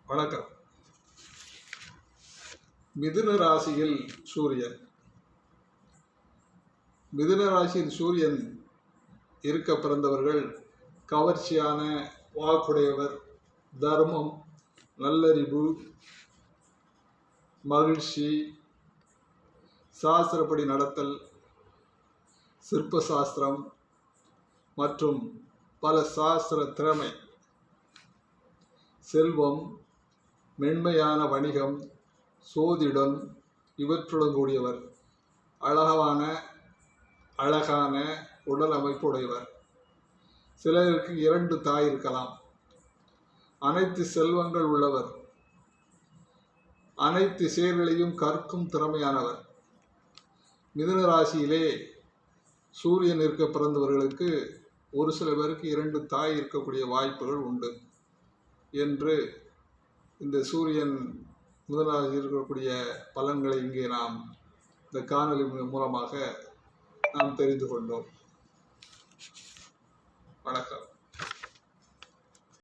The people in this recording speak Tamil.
வணக்கம். மிதுன ராசியில் சூரியன். மிதுன ராசியில் சூரியன் இருக்க பிறந்தவர்கள் கவர்ச்சியான வாக்குடையவர், தர்மம், நல்லறிவு, மகிழ்ச்சி, சாஸ்திரப்படி நடத்தல், சிற்ப சாஸ்திரம் மற்றும் பல சாஸ்திர திறமை, செல்வம், மென்மையான வணிகம், சோதிடம் இவற்றுடன் கூடியவர். அழகான உடல் அமைப்பு உடையவர். சிலருக்கு 2 தாய் இருக்கலாம். அனைத்து செல்வங்கள் உள்ளவர். அனைத்து செயல்களையும் கற்கும் திறமையானவர். மிதுன ராசியிலே சூரியன் இருக்க பிறந்தவர்களுக்கு ஒரு சில பேருக்கு 2 தாய் இருக்கக்கூடிய வாய்ப்புகள் உண்டு என்று இந்த சூரியன் மிதுன ராசியில் இருக்கக்கூடிய பலன்களை இங்கே நாம் இந்த காணொலி மூலமாக நாம் தெரிந்து கொண்டோம். வணக்கம்.